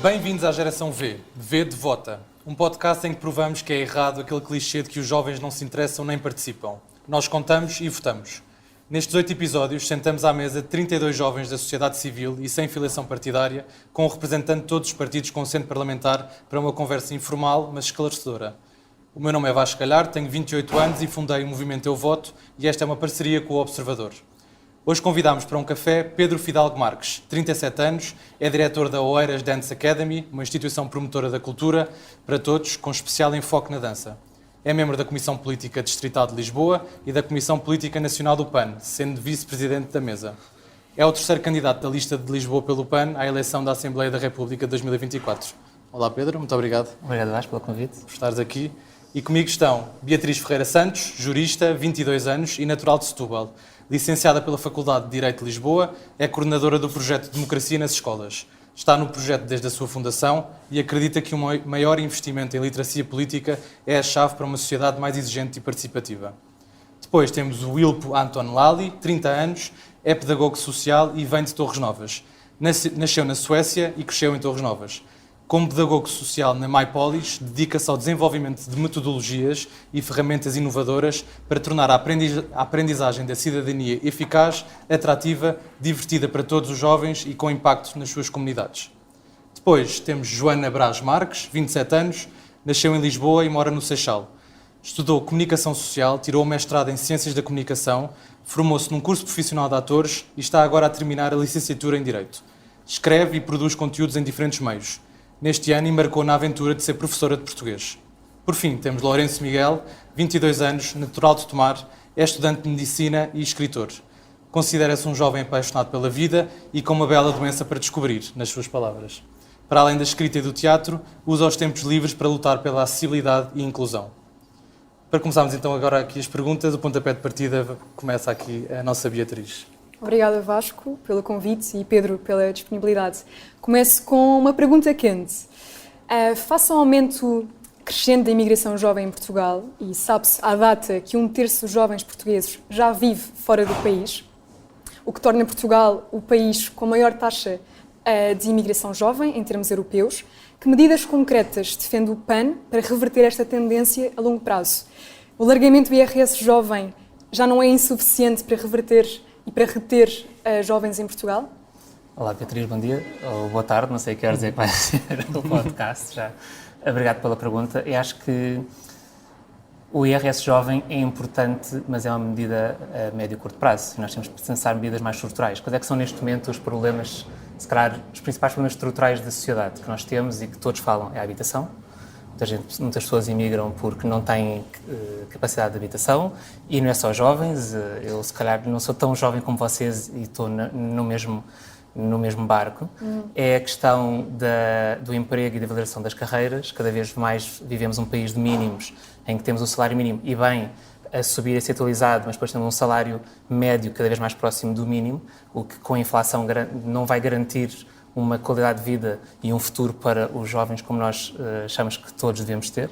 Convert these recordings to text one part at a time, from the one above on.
Bem-vindos à Geração V, V de Vota, um podcast em que provamos que é errado aquele clichê de que os jovens não se interessam nem participam. Nós contamos e votamos. Nestes 8 episódios, sentamos à mesa 32 jovens da sociedade civil e sem filiação partidária, com um representante de todos os partidos com assento parlamentar para uma conversa informal, mas esclarecedora. O meu nome é Vasco Calhar, tenho 28 anos e fundei o movimento Eu Voto e esta é uma parceria com o Observador. Hoje convidámos para um café Pedro Fidalgo Marques, 37 anos, é diretor da Oeiras Dance Academy, uma instituição promotora da cultura para todos, com especial enfoque na dança. É membro da Comissão Política Distrital de Lisboa e da Comissão Política Nacional do PAN, sendo vice-presidente da mesa. É o terceiro candidato da lista de Lisboa pelo PAN à eleição da Assembleia da República de 2024. Olá Pedro, muito obrigado. Obrigado Vasco pelo convite. Por estares aqui. E comigo estão Beatriz Ferreira Santos, jurista, 22 anos e natural de Setúbal. Licenciada pela Faculdade de Direito de Lisboa, é coordenadora do projeto Democracia nas Escolas. Está no projeto desde a sua fundação e acredita que um maior investimento em literacia política é a chave para uma sociedade mais exigente e participativa. Depois temos o Wilpo Anton Lally, 30 anos, é pedagogo social e vem de Torres Novas. Nasceu na Suécia e cresceu em Torres Novas. Como pedagogo social na MyPolis, dedica-se ao desenvolvimento de metodologias e ferramentas inovadoras para tornar a aprendizagem da cidadania eficaz, atrativa, divertida para todos os jovens e com impacto nas suas comunidades. Depois temos Joana Braz Marques, 27 anos, nasceu em Lisboa e mora no Seixal. Estudou Comunicação Social, tirou o mestrado em Ciências da Comunicação, formou-se num curso profissional de atores e está agora a terminar a licenciatura em Direito. Escreve e produz conteúdos em diferentes meios. Neste ano embarcou na aventura de ser professora de português. Por fim, temos Lourenço Miguel, 22 anos, natural de Tomar, é estudante de medicina e escritor. Considera-se um jovem apaixonado pela vida e com uma bela doença para descobrir, nas suas palavras. Para além da escrita e do teatro, usa os tempos livres para lutar pela acessibilidade e inclusão. Para começarmos então agora aqui as perguntas, o pontapé de partida começa aqui a nossa Beatriz. Obrigada, Vasco, pelo convite e Pedro pela disponibilidade. Começo com uma pergunta quente. Face ao aumento crescente da imigração jovem em Portugal, e sabe-se à data que 1/3 dos jovens portugueses já vive fora do país, o que torna Portugal o país com a maior taxa de imigração jovem em termos europeus, que medidas concretas defende o PAN para reverter esta tendência a longo prazo? O alargamento do IRS jovem já não é insuficiente para reverter e para reter jovens em Portugal? Olá Beatriz, bom dia, ou boa tarde, não sei o que quer dizer que vai ser o podcast já. Obrigado pela pergunta. Eu acho que o IRS jovem é importante, mas é uma medida a médio e curto prazo. Nós temos que pensar medidas mais estruturais. Quais é que são neste momento os problemas, se calhar, os principais problemas estruturais da sociedade que nós temos e que todos falam? É a habitação. Muitas pessoas imigram porque não têm capacidade de habitação e não é só jovens. Eu, se calhar, não sou tão jovem como vocês e estou no mesmo barco. É a questão do emprego e da valorização das carreiras. Cada vez mais vivemos um país de mínimos em que temos o salário mínimo e bem a subir, a ser atualizado, mas depois temos um salário médio cada vez mais próximo do mínimo, o que com a inflação não vai garantir uma qualidade de vida e um futuro para os jovens como nós achamos que todos devemos ter.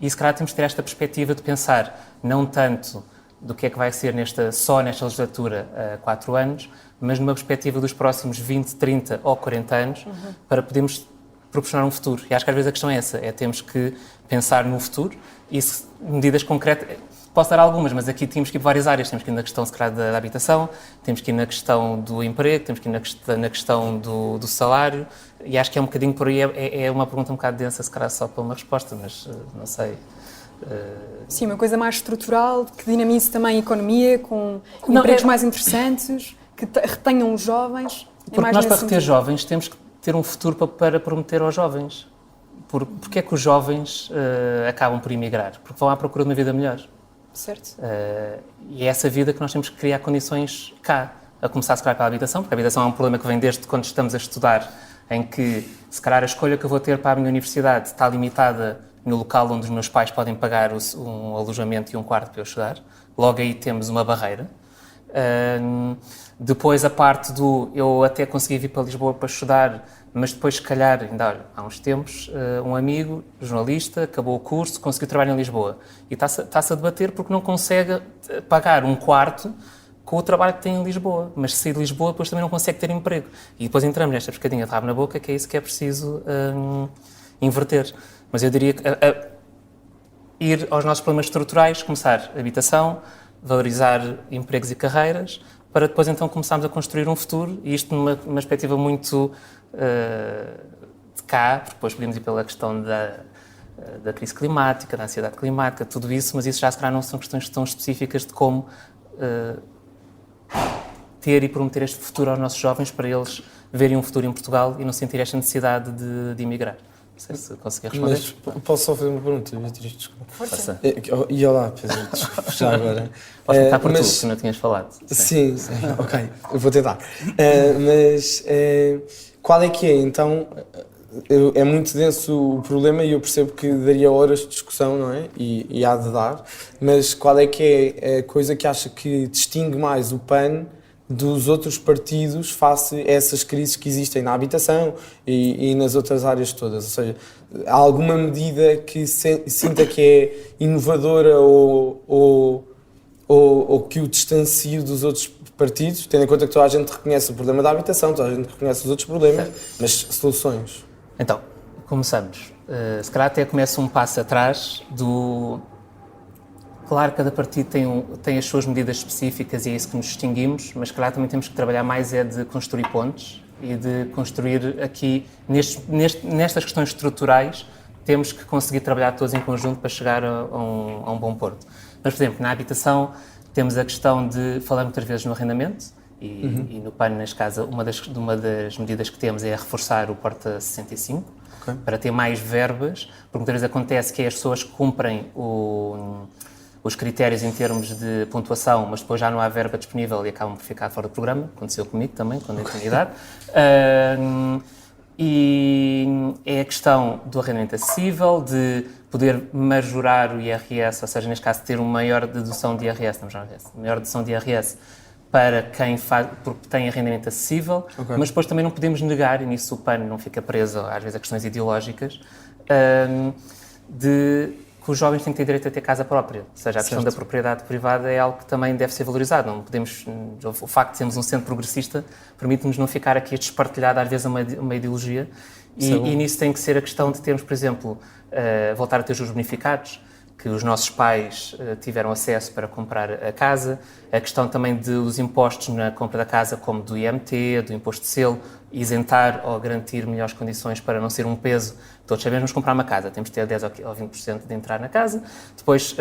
E se calhar temos que ter esta perspectiva de pensar não tanto do que é que vai ser só nesta legislatura há 4 anos, mas numa perspectiva dos próximos 20, 30 ou 40 anos, para podermos proporcionar um futuro. E acho que às vezes a questão é essa, temos que pensar no futuro e medidas concretas. Posso dar algumas, mas aqui temos que ir para várias áreas. Temos que ir na questão, se calhar, da habitação, temos que ir na questão do emprego, temos que ir na questão do salário, e acho que é um bocadinho por aí, é uma pergunta um bocado densa, se calhar só para uma resposta, mas não sei. Sim, uma coisa mais estrutural, que dinamize também a economia, com empregos mais interessantes, que retenham os jovens. Porque nós, para reter jovens, temos que ter um futuro para prometer aos jovens. Porque é que os jovens acabam por emigrar? Porque vão à procura de uma vida melhor. Certo. E é essa vida que nós temos que criar condições cá, a começar, se calhar, pela habitação, porque a habitação é um problema que vem desde quando estamos a estudar, em que, se calhar, a escolha que eu vou ter para a minha universidade está limitada no local onde os meus pais podem pagar um alojamento e um quarto para eu estudar. Logo aí temos uma barreira. Depois a parte eu até consegui vir para Lisboa para estudar, mas depois, se calhar, ainda olha, há uns tempos, um amigo, jornalista, acabou o curso, conseguiu trabalhar em Lisboa e está-se a debater porque não consegue pagar um quarto com o trabalho que tem em Lisboa, mas se sair de Lisboa depois também não consegue ter emprego. E depois entramos nesta pescadinha de rabo na boca, que é isso que é preciso inverter. Mas eu diria que ir aos nossos problemas estruturais, começar habitação, valorizar empregos e carreiras, para depois então começarmos a construir um futuro, e isto numa perspectiva muito de cá, porque depois podemos ir pela questão da crise climática, da ansiedade climática, tudo isso, mas isso já se calhar não são questões tão específicas de como ter e prometer este futuro aos nossos jovens para eles verem um futuro em Portugal e não sentir esta necessidade de emigrar. Não sei se consegui responder. Mas posso só fazer uma pergunta, Beatriz? Desculpa. Força. E olá, Pedro, desculpa, já agora. Podes começar por tu, que não tinhas falado. Sim, ok, eu vou tentar. Mas qual é que é, então, é muito denso o problema e eu percebo que daria horas de discussão, não é? E há de dar, mas qual é que é a coisa que acha que distingue mais o PAN dos outros partidos face a essas crises que existem na habitação e nas outras áreas todas? Ou seja, há alguma medida que sinta que é inovadora ou que o distancie dos outros partidos, tendo em conta que toda a gente reconhece o problema da habitação, toda a gente reconhece os outros problemas, mas soluções? Então, começamos. Se calhar até começa um passo atrás do... Claro que cada partido tem as suas medidas específicas e é isso que nos distinguimos, mas se calhar também temos que trabalhar mais de construir pontes e de construir aqui, nestas questões estruturais, temos que conseguir trabalhar todos em conjunto para chegar a um bom porto. Mas, por exemplo, na habitação temos a questão de falar muitas vezes no arrendamento e no PAN, neste caso, uma das medidas que temos é reforçar o Porta 65, para ter mais verbas, porque muitas vezes acontece que as pessoas cumprem os critérios em termos de pontuação, mas depois já não há verba disponível e acabam por ficar fora do programa. Aconteceu comigo também, quando eu tinha idade. E é a questão do arrendamento acessível, de poder majorar o IRS, ou seja, neste caso, ter uma maior dedução de IRS, maior dedução de IRS para quem porque tem arrendamento acessível, mas depois também não podemos negar, e nisso o PAN não fica preso, às vezes, a questões ideológicas, que os jovens têm que ter direito a ter casa própria. Ou seja, a questão da propriedade privada é algo que também deve ser valorizado. Não podemos, o facto de sermos um centro progressista permite-nos não ficar aqui espartilhado, às vezes, uma ideologia. E nisso tem que ser a questão de termos, por exemplo, voltar a ter juros bonificados, que os nossos pais tiveram acesso para comprar a casa, a questão também dos impostos na compra da casa, como do IMT, do imposto de selo, isentar ou garantir melhores condições para não ser um peso. Todos sabemos comprar uma casa, temos de ter 10 ou 20% de entrar na casa. Depois,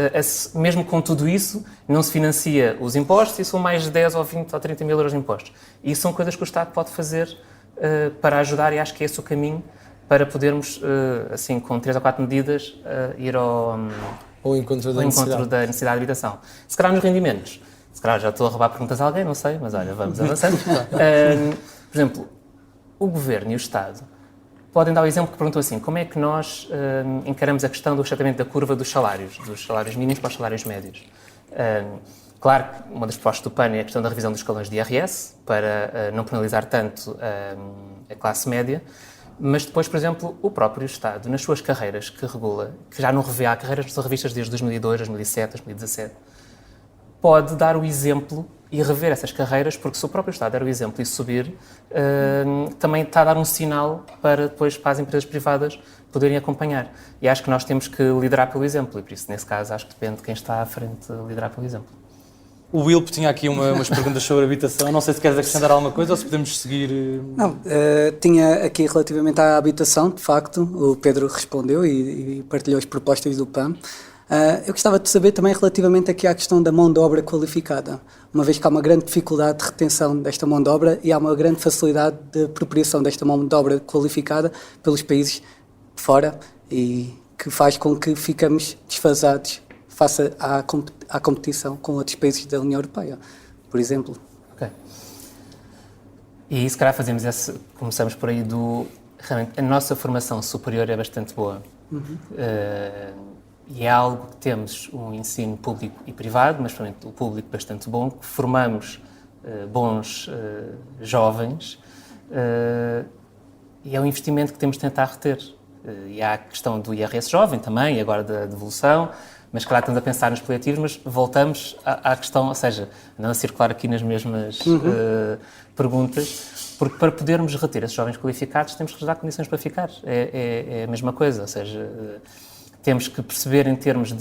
mesmo com tudo isso, não se financia os impostos e são mais de 10 ou 20 ou 30 mil euros de impostos. E isso são coisas que o Estado pode fazer para ajudar, e acho que é esse o caminho para podermos, assim, com 3 ou 4 medidas, ir ao encontro da necessidade de habitação. Se calhar nos rendimentos, se calhar já estou a roubar perguntas a alguém, não sei, mas olha, vamos avançando. Por exemplo, o Governo e o Estado podem dar o exemplo que perguntou assim, como é que nós encaramos a questão do achatamento da curva dos salários mínimos para os salários médios? Claro que uma das propostas do PAN é a questão da revisão dos escalões de IRS, para não penalizar tanto a classe média, mas depois, por exemplo, o próprio Estado, nas suas carreiras que regula, que já não revê, há carreiras que são revistas desde 2002, 2007, 2017, pode dar o exemplo e rever essas carreiras, porque se o próprio Estado der o exemplo e subir, também está a dar um sinal para depois para as empresas privadas poderem acompanhar. E acho que nós temos que liderar pelo exemplo, e por isso, nesse caso, acho que depende de quem está à frente liderar pelo exemplo. O Wilp tinha aqui umas perguntas sobre habitação. Não sei se queres acrescentar alguma coisa ou se podemos seguir... Não, tinha aqui relativamente à habitação, de facto, o Pedro respondeu e partilhou as propostas do PAN. Eu gostava de saber também relativamente aqui à questão da mão de obra qualificada, uma vez que há uma grande dificuldade de retenção desta mão de obra e há uma grande facilidade de apropriação desta mão de obra qualificada pelos países de fora e que faz com que ficamos desfasados face à competição com outros países da União Europeia, por exemplo. Ok. E se calhar começamos por aí realmente, a nossa formação superior é bastante boa. E é algo que temos um ensino público e privado, mas principalmente o público bastante bom, que formamos bons jovens e é um investimento que temos de tentar reter. E há a questão do IRS jovem também, e agora da devolução, mas claro, estamos a pensar nos paliativos, mas voltamos à questão, ou seja, andando a circular aqui nas mesmas perguntas, porque para podermos reter esses jovens qualificados temos que lhes dar condições para ficar. É a mesma coisa, ou seja, temos que perceber em termos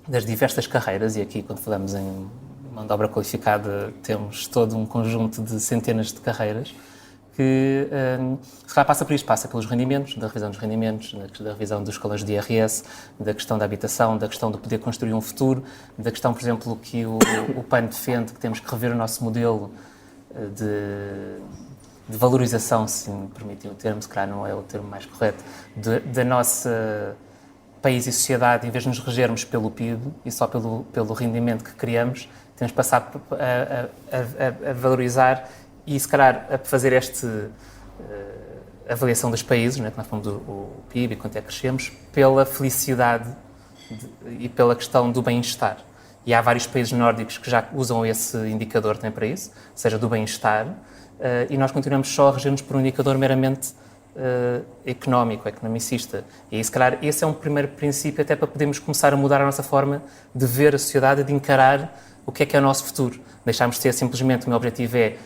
das diversas carreiras, e aqui quando falamos em mão de obra qualificada temos todo um conjunto de centenas de carreiras, que se calhar passa por isto, passa pelos rendimentos, da revisão dos rendimentos, da revisão dos escolas de IRS, da questão da habitação, da questão de poder construir um futuro, da questão, por exemplo, que o PAN defende, que temos que rever o nosso modelo de valorização, se me permitem o termo, se calhar não é o termo mais correto, da nossa país e sociedade, em vez de nos regermos pelo PIB e só pelo rendimento que criamos, temos que passar a valorizar e, se calhar, a fazer esta avaliação dos países, né, que nós falamos do PIB e quanto é que crescemos, pela felicidade e pela questão do bem-estar. E há vários países nórdicos que já usam esse indicador também para isso, seja do bem-estar, e nós continuamos só a reger-nos por um indicador meramente económico, economicista. E, se calhar, esse é um primeiro princípio até para podermos começar a mudar a nossa forma de ver a sociedade e de encarar o que é o nosso futuro. Deixarmos de ser simplesmente, o meu objetivo é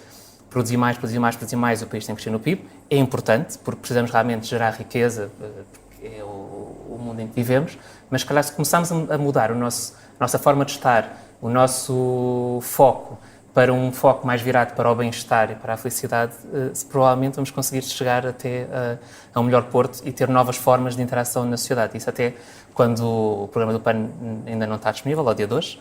produzir mais, o país tem que crescer no PIB. É importante, porque precisamos realmente gerar riqueza, porque é o mundo em que vivemos, mas, se calhar, se começarmos a mudar a nossa forma de estar, o nosso foco, para um foco mais virado para o bem-estar e para a felicidade, provavelmente vamos conseguir chegar até a um melhor porto e ter novas formas de interação na sociedade. Isso até quando o programa do PAN ainda não está disponível, ao dia de hoje,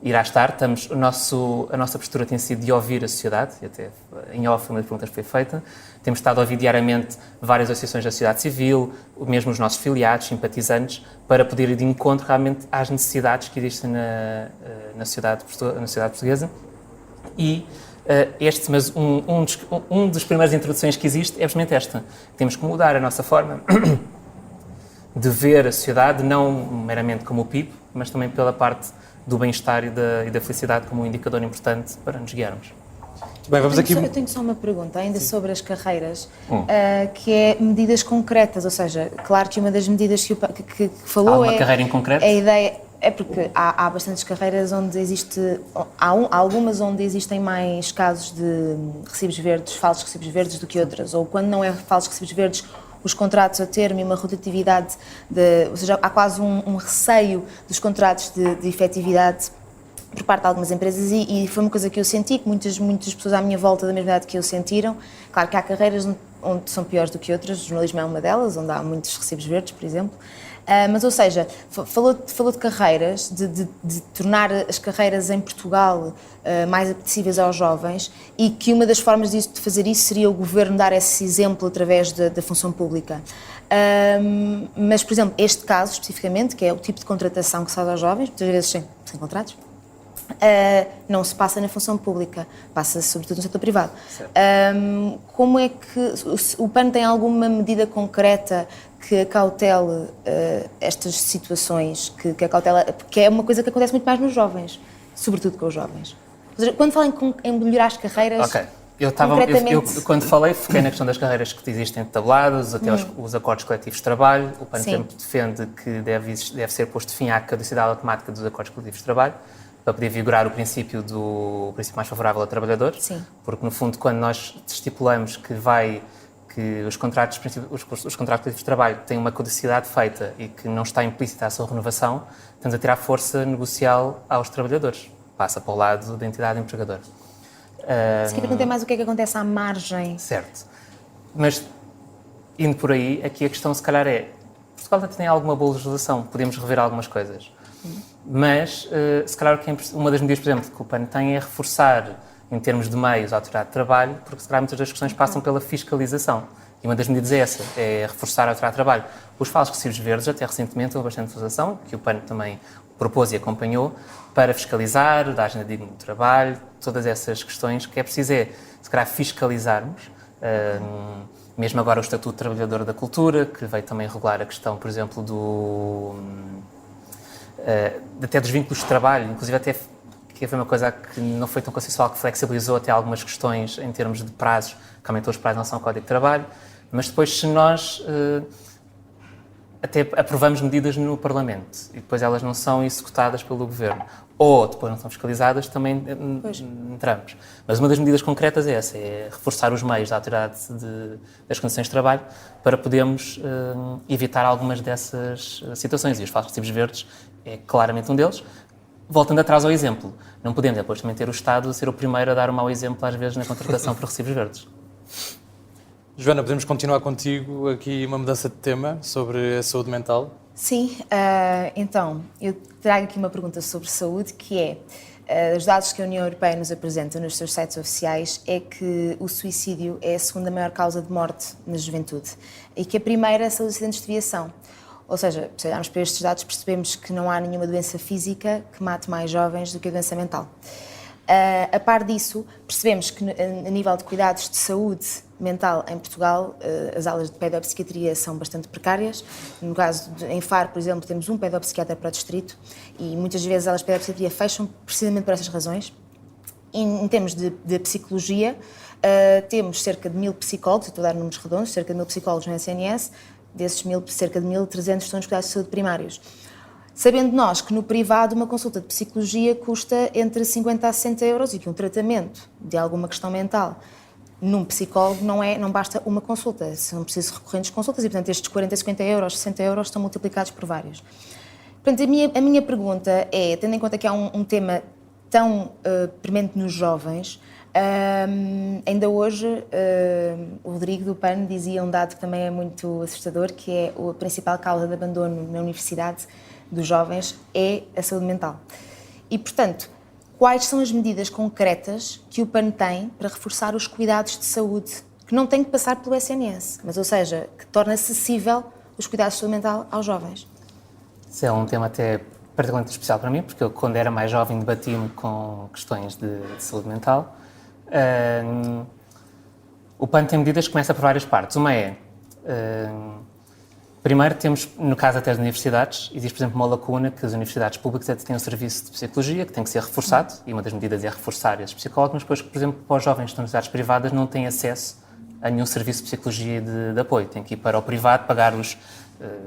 irá estar. A nossa postura tem sido de ouvir a sociedade, e até em off uma das perguntas foi feita. Temos estado a ouvir diariamente várias associações da sociedade civil, mesmo os nossos filiados, simpatizantes, para poder ir de encontro realmente às necessidades que existem na sociedade portuguesa. E mas um dos primeiras introduções que existe é justamente esta. Temos que mudar a nossa forma de ver a sociedade, não meramente como o PIB, mas também pela parte do bem-estar e da felicidade como um indicador importante para nos guiarmos. Bem, vamos aqui... Eu tenho só uma pergunta, ainda sobre as carreiras, que é medidas concretas, ou seja, claro que uma das medidas que falou há uma carreira em concreto? A ideia é porque há bastantes carreiras onde há algumas onde existem mais casos de recibos verdes, falsos recibos verdes do que outras, ou quando não é falsos recibos verdes, os contratos a termo e uma rotatividade, ou seja, há quase um receio dos contratos de efetividade por parte de algumas empresas e foi uma coisa que eu senti, que muitas pessoas à minha volta da mesma idade que eu sentiram. Claro que há carreiras onde são piores do que outras, o jornalismo é uma delas, onde há muitos recibos verdes, por exemplo. Mas, ou seja, falou de carreiras, de tornar as carreiras em Portugal mais apetecíveis aos jovens e que uma das formas de fazer isso seria o governo dar esse exemplo através da função pública. Mas, por exemplo, este caso especificamente, que é o tipo de contratação que se faz aos jovens, muitas vezes sem contratos, não se passa na função pública, passa sobretudo no setor privado. Como é que o PAN tem alguma medida concreta que acautele estas situações, que é uma coisa que acontece muito mais nos jovens, sobretudo com os jovens? Ou seja, quando falam em melhorar as carreiras, eu quando falei, fiquei na questão das carreiras que existem tabeladas, até os acordos coletivos de trabalho. O PAN sempre defende que deve ser posto fim à caducidade automática dos acordos coletivos de trabalho, para poder vigorar o princípio mais favorável ao trabalhador. Sim. Porque, no fundo, quando nós estipulamos que os contratos coletivos de trabalho têm uma caducidade feita e que não está implícita a sua renovação, estamos a tirar força negocial aos trabalhadores. Passa para o lado da entidade empregadora. Se quer perguntar mais o que é que acontece à margem. Certo. Mas, indo por aí, aqui a questão, se calhar, Portugal ainda tem alguma boa legislação, podemos rever algumas coisas. Mas, se calhar, uma das medidas, por exemplo, que o PAN tem é reforçar, em termos de meios, a autoridade de trabalho, porque, se calhar, muitas das questões passam pela fiscalização. E uma das medidas é essa, é reforçar a autoridade de trabalho. Os falsos recibos verdes, até recentemente, houve bastante legislação, que o PAN também propôs e acompanhou, para fiscalizar, da agenda digna do trabalho, todas essas questões que é preciso se calhar, fiscalizarmos. Mesmo agora o Estatuto de Trabalhador da Cultura, que veio também regular a questão, por exemplo, até dos vínculos de trabalho, inclusive até que foi uma coisa que não foi tão consensual, que flexibilizou até algumas questões em termos de prazos, que aumentou os prazos em relação ao Código de Trabalho, mas depois se nós até aprovamos medidas no Parlamento e depois elas não são executadas pelo Governo, ou depois não são fiscalizadas, também entramos. Mas uma das medidas concretas é essa, é reforçar os meios da Autoridade das Condições de Trabalho para podermos evitar algumas dessas situações. E os falsos recibos verdes é claramente um deles. Voltando atrás ao exemplo, não podemos depois também ter o Estado a ser o primeiro a dar um mau exemplo, às vezes, na contratação por recibos verdes. Joana, podemos continuar contigo aqui uma mudança de tema sobre a saúde mental? Sim, então, eu trago aqui uma pergunta sobre saúde, que é, os dados que a União Europeia nos apresenta nos seus sites oficiais é que o suicídio é a segunda maior causa de morte na juventude e que a primeira são os acidentes de viação. Ou seja, se olharmos para estes dados, percebemos que não há nenhuma doença física que mate mais jovens do que a doença mental. A par disso, percebemos que a nível de cuidados de saúde mental em Portugal, as aulas de pedopsiquiatria são bastante precárias. No caso, em Faro, por exemplo, temos um pedopsiquiatra para o distrito e muitas vezes as aulas de pedopsiquiatria fecham precisamente por essas razões. Em termos de psicologia, temos cerca de 1000 psicólogos, estou a dar números redondos, cerca de 1000 psicólogos no SNS, desses 1000, cerca de 1300 estão nos cuidados de saúde primários. Sabendo nós que no privado uma consulta de psicologia custa entre 50 a 60 euros e que um tratamento de alguma questão mental num psicólogo não basta uma consulta, são precisas recorrentes consultas e, portanto, estes 40, 50 euros, 60 euros estão multiplicados por vários. Portanto, a minha pergunta é, tendo em conta que há um tema tão premente nos jovens, ainda hoje o Rodrigo do PAN dizia um dado que também é muito assustador, que é a principal causa de abandono na universidade dos jovens é a saúde mental. E, portanto, quais são as medidas concretas que o PAN tem para reforçar os cuidados de saúde, que não tem que passar pelo SNS, mas, ou seja, que torna acessível os cuidados de saúde mental aos jovens? Isso é um tema até particularmente especial para mim, porque eu, quando era mais jovem, debati-me com questões de saúde mental. O PAN tem medidas que começam por várias partes. Uma é... Primeiro, temos, no caso até das universidades, existe, por exemplo, uma lacuna que as universidades públicas têm um serviço de psicologia que tem que ser reforçado, e uma das medidas é reforçar esses psicólogos, mas depois, por exemplo, para os jovens de universidades privadas não têm acesso a nenhum serviço de psicologia de apoio. Têm que ir para o privado, pagar os...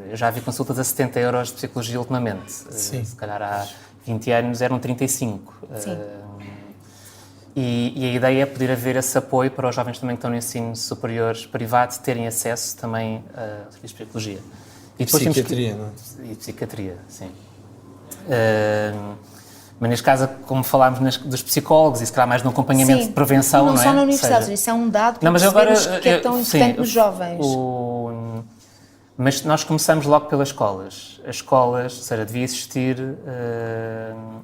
Eu já vi consultas a 70 euros de psicologia ultimamente. Sim. Se calhar há 20 anos eram 35. Sim. E a ideia é poder haver esse apoio para os jovens também que estão no ensino superior privado terem acesso também a serviços de psicologia. E depois Psiquiatria, não é? E psiquiatria, sim. Mas neste caso, como falámos dos psicólogos, e se calhar mais no acompanhamento de prevenção, não não é? só na universidade, isso é um dado para percebermos que é tão importante nos jovens. Mas nós começamos logo pelas escolas. As escolas, ou seja, devia existir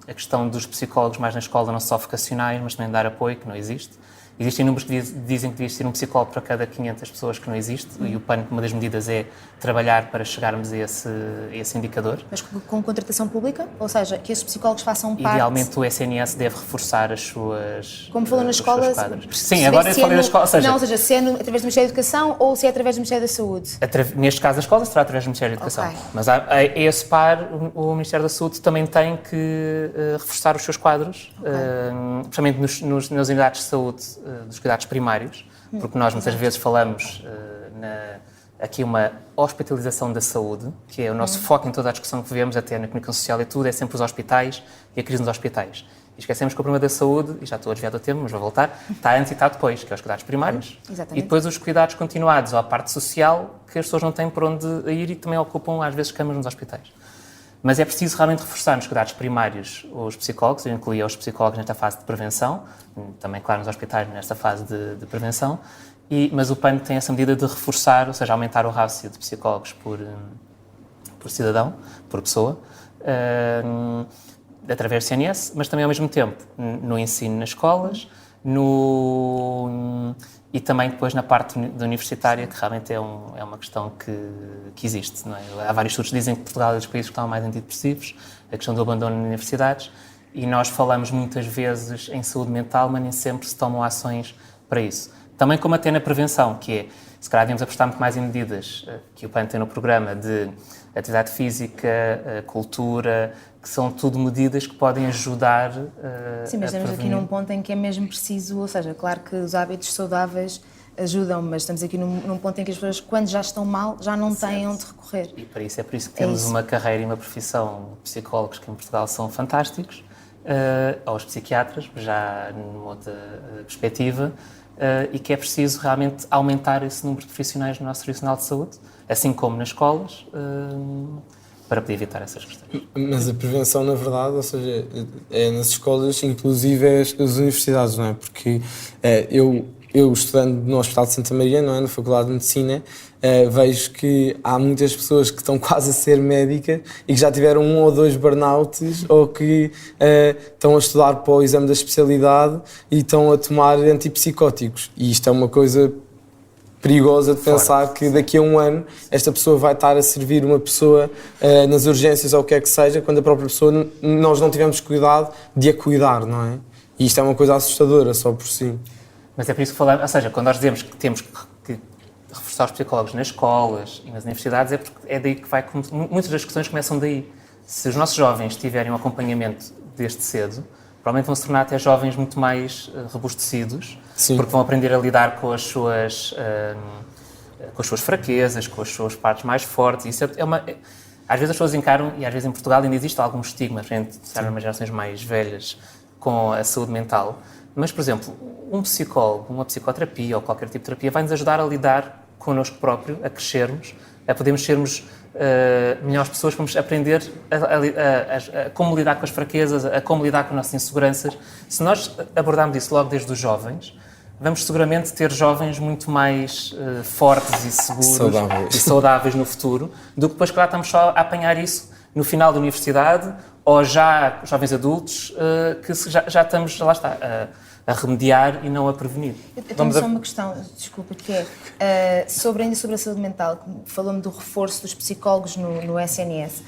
a questão dos psicólogos mais na escola, não só vocacionais, mas também dar apoio, que não existe. Existem números que dizem que devia existir um psicólogo para cada 500 pessoas, que não existe, e o PAN, uma das medidas é trabalhar para chegarmos a esse indicador. Mas com contratação pública? Ou seja, que esses psicólogos façam parte... Idealmente o SNS deve reforçar as suas... Como falou na escola... Sim, agora eu falei da escola, ou seja, se é através do Ministério da Educação ou se é através do Ministério da Saúde? Neste caso, a escola será através do Ministério da Educação. Okay. Mas a esse par, o Ministério da Saúde também tem que reforçar os seus quadros, principalmente nas unidades de saúde dos cuidados primários, porque nós muitas vezes falamos aqui uma hospitalização da saúde, que é o nosso foco em toda a discussão que vemos, até na comunicação social e tudo, é sempre os hospitais e a crise nos hospitais. E esquecemos que o problema da saúde, e já estou a desviar do tema, mas vou voltar, está antes e está depois, que é os cuidados primários. Exatamente. E depois os cuidados continuados, ou a parte social, que as pessoas não têm por onde ir e também ocupam, às vezes, camas nos hospitais. Mas é preciso realmente reforçar nos cuidados primários os psicólogos, eu incluía os psicólogos nesta fase de prevenção, também, claro, nos hospitais nesta fase de prevenção, mas o PAN tem essa medida de reforçar, ou seja, aumentar o rácio de psicólogos por cidadão, por pessoa, através do CNS, mas também ao mesmo tempo no ensino nas escolas, e também depois na parte da universitária, que realmente é uma questão que existe. Não é? Há vários estudos que dizem que Portugal é dos países que estão mais antidepressivos, a questão do abandono nas universidades, e nós falamos muitas vezes em saúde mental, mas nem sempre se tomam ações para isso. Também como até na prevenção, que é, se calhar devíamos apostar muito mais em medidas que o PAN tem no programa de atividade física, cultura, que são tudo medidas que podem ajudar Sim, mas estamos aqui num ponto em que é mesmo preciso, ou seja, claro que os hábitos saudáveis ajudam, mas estamos aqui num ponto em que as pessoas, quando já estão mal, já não têm onde recorrer. E por isso que temos uma carreira e uma profissão, psicólogos que em Portugal são fantásticos, aos psiquiatras, já numa outra perspectiva, e que é preciso realmente aumentar esse número de profissionais no nosso Serviço Nacional de Saúde, assim como nas escolas, para poder evitar essas questões. Mas a prevenção, na verdade, ou seja, é nas escolas, inclusive as universidades, não é? Porque eu estudando no Hospital de Santa Maria, não é? Na Faculdade de Medicina, vejo que há muitas pessoas que estão quase a ser médicas e que já tiveram 1 ou 2 burnouts ou que estão a estudar para o exame da especialidade e estão a tomar antipsicóticos. E isto é uma coisa perigosa de pensar que daqui a 1 ano esta pessoa vai estar a servir uma pessoa nas urgências ou o que é que seja, quando a própria pessoa, nós não tivemos cuidado de a cuidar, não é? E isto é uma coisa assustadora só por si. Mas é por isso que falamos, ou seja, quando nós dizemos que temos que reforçar os psicólogos nas escolas e nas universidades, é porque é daí que muitas das questões começam daí. Se os nossos jovens tiverem um acompanhamento desde cedo, provavelmente vão se tornar até jovens muito mais robustecidos, porque vão aprender a lidar com as suas fraquezas, com as suas partes mais fortes. Isso às vezes as pessoas encaram, e às vezes em Portugal ainda existe algum estigma, frente a umas gerações mais velhas, com a saúde mental. Mas, por exemplo, um psicólogo, uma psicoterapia ou qualquer tipo de terapia vai-nos ajudar a lidar connosco próprio, a crescermos, a podermos sermos melhores pessoas, vamos aprender a como lidar com as fraquezas, a como lidar com as nossas inseguranças. Se nós abordarmos isso logo desde os jovens, vamos seguramente ter jovens muito mais fortes e seguros e saudáveis no futuro, do que depois que lá estamos só a apanhar isso no final da universidade ou já jovens adultos que já estamos, lá está, a remediar e não a prevenir. Eu tenho só uma questão, desculpa, que é ainda sobre a saúde mental, falou-me do reforço dos psicólogos no SNS.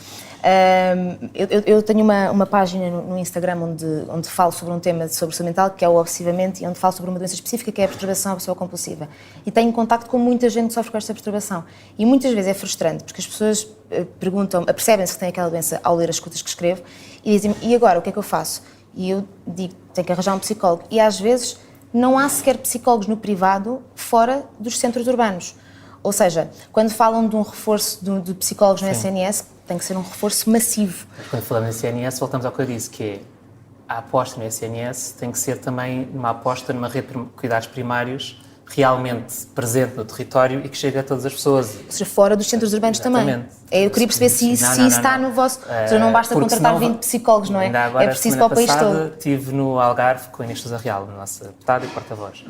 Eu tenho uma página no Instagram onde falo sobre um tema sobre saúde mental, que é o Obsessivamente, e onde falo sobre uma doença específica, que é a perturbação obsessiva compulsiva. E tenho contacto com muita gente que sofre com esta perturbação. E muitas vezes é frustrante, porque as pessoas apercebem-se que têm aquela doença ao ler as escutas que escrevo, e dizem-me, e agora, o que é que eu faço? E eu digo, tenho que arranjar um psicólogo. E às vezes não há sequer psicólogos no privado fora dos centros urbanos. Ou seja, quando falam de um reforço de psicólogos no SNS, tem que ser um reforço massivo. Mas quando falamos no SNS, voltamos ao que eu disse, que é a aposta no SNS tem que ser também uma aposta numa rede de cuidados primários realmente presente no território e que chegue a todas as pessoas. Ou seja, fora dos centros urbanos também. Eu queria perceber se isso está no vosso... Ou seja, não basta contratar 20 psicólogos, não é? Ainda agora, é preciso para o país todo. Estive no Algarve com a Inês Sousa Real, nossa deputada e porta-voz.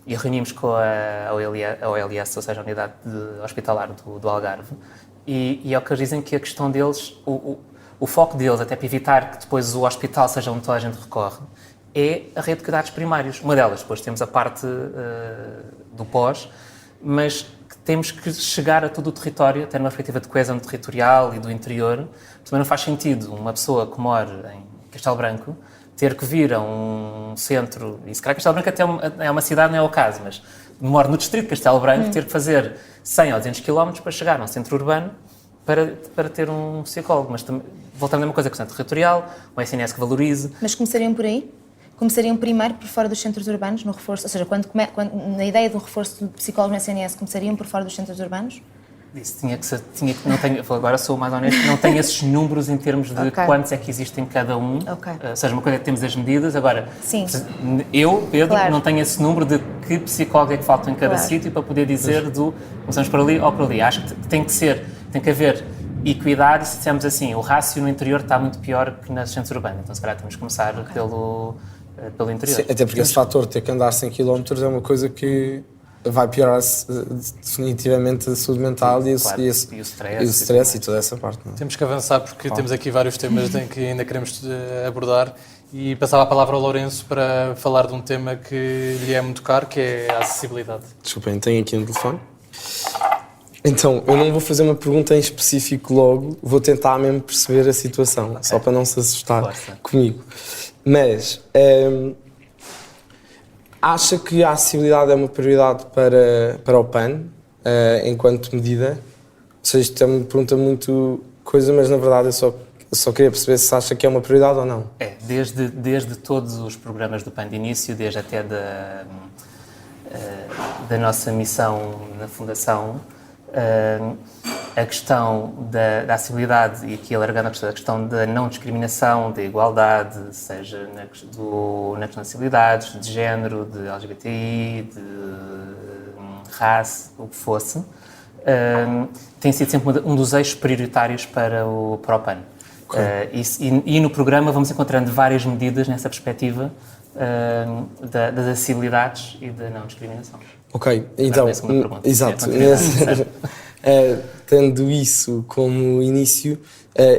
E reunimos com a OLS, ou seja, a Unidade Hospitalar do Algarve, e é o que eles dizem que a questão deles, o foco deles, até para evitar que depois o hospital seja onde toda a gente recorre, é a rede de cuidados primários. Uma delas, depois temos a parte do pós, mas que temos que chegar a todo o território, até numa perspectiva de coesão territorial e do interior. Também não faz sentido uma pessoa que mora em Castelo Branco ter que vir a um centro, e se calhar Castelo Branco até é uma cidade, não é o caso, mas mora no distrito de Castelo Branco, ter que fazer 100 ou 200 km para chegar a um centro urbano para ter um psicólogo. Mas voltando a uma coisa, a questão territorial, um SNS que valorize. Mas começariam por aí? Começariam primeiro por fora dos centros urbanos, no reforço, ou seja, na ideia do reforço de psicólogos no SNS, começariam por fora dos centros urbanos? Isso não tenho, agora sou mais honesto, não tenho esses números em termos de quantos é que existem cada um. Ou seja, uma coisa é que temos as medidas, agora, eu, Pedro, não tenho esse número de que psicólogo é que faltam em cada sítio para poder dizer começamos por ali ou por ali. Acho que tem que haver equidade, se dissermos assim, o rácio no interior está muito pior que nos centros urbanos, então se calhar temos que começar pelo interior. Sim, até porque esse fator de ter que andar 100 km é uma coisa que vai piorar definitivamente a saúde mental e o stress e toda essa parte. Não é? Temos que avançar porque temos aqui vários temas em que ainda queremos abordar e passava a palavra ao Lourenço para falar de um tema que lhe é muito caro, que é a acessibilidade. Desculpem, tenho aqui no telefone. Então, eu não vou fazer uma pergunta em específico logo, vou tentar mesmo perceber a situação, só para não se assustar comigo. Mas... acha que a acessibilidade é uma prioridade para o PAN, enquanto medida? Ou seja, isto é uma pergunta muito coisa, mas na verdade eu só queria perceber se acha que é uma prioridade ou não. Desde todos os programas do PAN de início, desde até da nossa missão na Fundação, a questão da acessibilidade, e aqui alargando a questão da não discriminação, da igualdade, seja nas questão de acessibilidades, de género, de LGBTI, de raça, o que fosse, tem sido sempre um dos eixos prioritários para o PAN. E no programa vamos encontrando várias medidas nessa perspectiva das acessibilidades e da não discriminação. Ok, então, exato, tendo isso como início,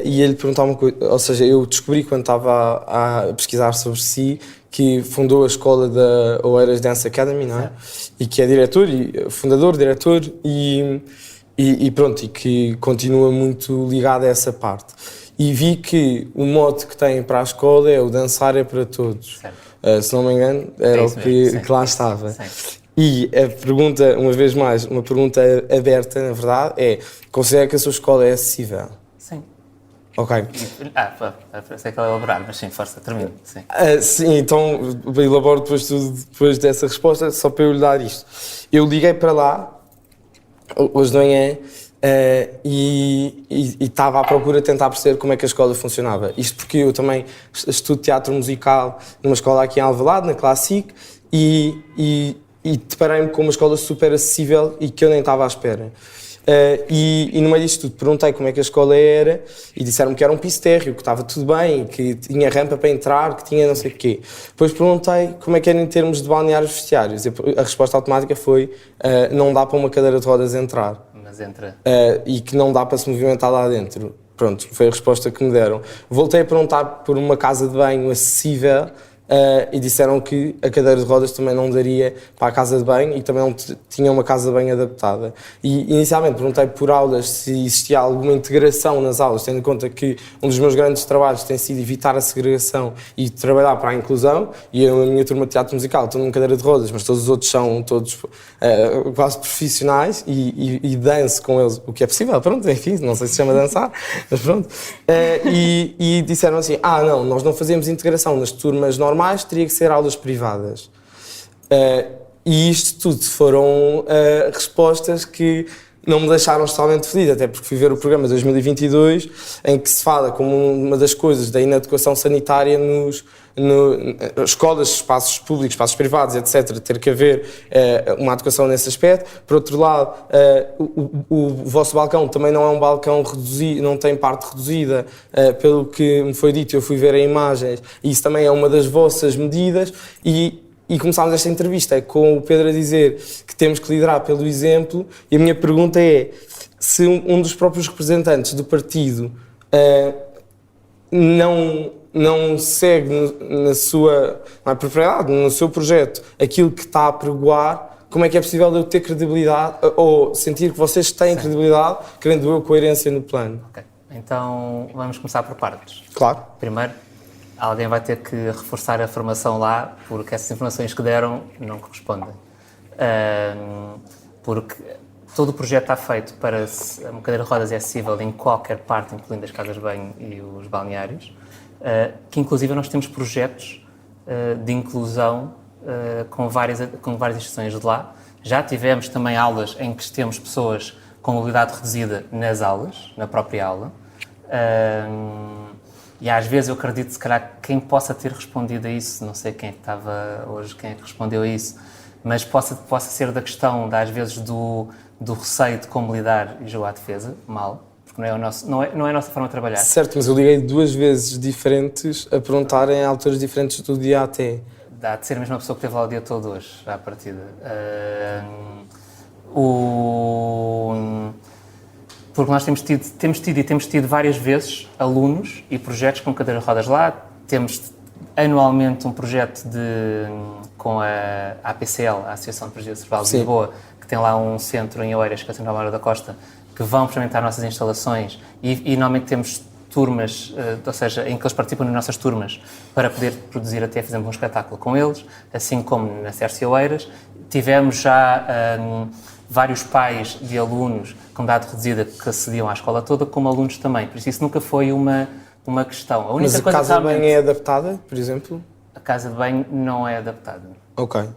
ia-lhe perguntar uma coisa, ou seja, eu descobri quando estava a pesquisar sobre si que fundou a escola da Oeiras Dance Academy, não é? E que é diretor, fundador, diretor e pronto, e que continua muito ligado a essa parte. E vi que o mote que tem para a escola é o dançar é para todos. Se não me engano, era o que lá estava. E a pergunta, uma vez mais, uma pergunta aberta, na verdade, é: considera que a sua escola é acessível? Sim. Ok. Sei que ela é elaborar, mas sim, força, termino. Sim. Sim, então elaboro depois dessa resposta, só para eu lhe dar isto. Eu liguei para lá, hoje de manhã, e estava à procura de tentar perceber como é que a escola funcionava. Isto porque eu também estudo teatro musical numa escola aqui em Alvalade, na Classic, e deparei-me com uma escola super acessível e que eu nem estava à espera. E no meio disto tudo perguntei como é que a escola era e disseram-me que era um piso térreo, que estava tudo bem, que tinha rampa para entrar, que tinha não sei o quê. Depois perguntei como é que era em termos de balneários vestiários. A resposta automática foi: não dá para uma cadeira de rodas entrar. Mas entra. E que não dá para se movimentar lá dentro. Pronto, foi a resposta que me deram. Voltei a perguntar por uma casa de banho acessível e disseram que a cadeira de rodas também não daria para a casa de banho e também não tinha uma casa de banho adaptada. E inicialmente perguntei por aulas se existia alguma integração nas aulas, tendo em conta que um dos meus grandes trabalhos tem sido evitar a segregação e trabalhar para a inclusão, e eu, a minha turma de teatro musical, estou numa cadeira de rodas, mas todos os outros são todos quase profissionais e danço com eles, o que é possível, pronto, enfim, não sei se chama dançar, mas pronto. E disseram assim: não, nós não fazemos integração nas turmas normais, teria que ser aulas privadas. E isto tudo foram respostas que não me deixaram totalmente feliz, até porque fui ver o programa 2022, em que se fala como uma das coisas da inadequação sanitária nos escolas, espaços públicos, espaços privados, etc., ter que haver uma adequação nesse aspecto. Por outro lado, o vosso balcão também não é um balcão reduzido, não tem parte reduzida, pelo que me foi dito, eu fui ver em imagens, e isso também é uma das vossas medidas, e começámos esta entrevista com o Pedro a dizer que temos que liderar pelo exemplo, e a minha pergunta é: se um dos próprios representantes do partido não segue na sua propriedade, no seu projeto, aquilo que está a pregoar, como é que é possível eu ter credibilidade, ou sentir que vocês têm credibilidade, querendo eu coerência no plano? Ok, então vamos começar por partes. Claro. Primeiro, alguém vai ter que reforçar a formação lá, porque essas informações que deram não correspondem. Porque todo o projeto está feito para uma cadeira de rodas é acessível em qualquer parte, incluindo as casas de banho e os balneários, que inclusive nós temos projetos de inclusão com várias instituições de lá. Já tivemos também aulas em que temos pessoas com mobilidade reduzida nas aulas, na própria aula. E às vezes eu acredito, se calhar, quem possa ter respondido a isso, não sei quem é que estava hoje, quem é que respondeu a isso, mas possa ser da questão, às vezes, do receio de como lidar e jogar à defesa, mal, porque não é a nossa forma de trabalhar. Certo, mas eu liguei 2 vezes diferentes a perguntar em alturas diferentes do dia até. Dá de ser a mesma pessoa que esteve lá o dia todo hoje, à partida. Porque nós temos tido várias vezes alunos e projetos com cadeira de rodas lá. Temos anualmente um projeto com a APCL, a Associação de Projetos Cerebral de Lisboa, que tem lá um centro em Oeiras, que é o Centro Amaro da Costa, que vão experimentar nossas instalações e normalmente temos turmas, ou seja, em que eles participam nas nossas turmas para poder produzir, até fizemos um espetáculo com eles, assim como na Cerce Oeiras. Tivemos já vários pais de alunos com idade reduzida que acediam à escola toda, como alunos também, por isso nunca foi uma questão. A única Mas a coisa casa de banho é adaptada, por exemplo? A casa de banho não é adaptada. Ok.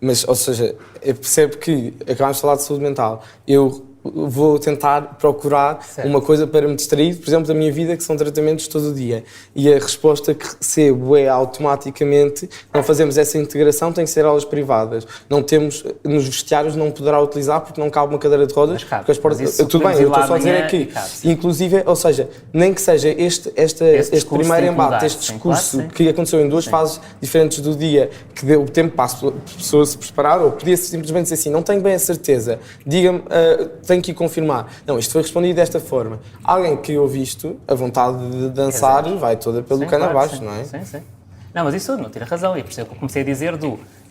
Mas, ou seja, eu percebo que acabamos de falar de saúde mental. Eu vou tentar procurar uma coisa para me distrair, por exemplo, da minha vida, que são tratamentos todo o dia. E a resposta que recebo é automaticamente, não fazemos essa integração, tem que ser aulas privadas. Não temos, nos vestiários não poderá utilizar porque não cabe uma cadeira de rodas. Cabe, Tudo bem, eu estou só a dizer é que, inclusive, ou seja, nem que seja este primeiro embate, este discurso que aconteceu em duas fases diferentes do dia, que deu o tempo para a pessoa se preparar, ou podia simplesmente dizer assim, não tenho bem a certeza, diga-me, tenho que confirmar. Não, isto foi respondido desta forma. Alguém que ouve isto, a vontade de dançar vai toda pelo cano abaixo, não é? Sim. Não, mas isso não tira razão. E por isso é que eu comecei a dizer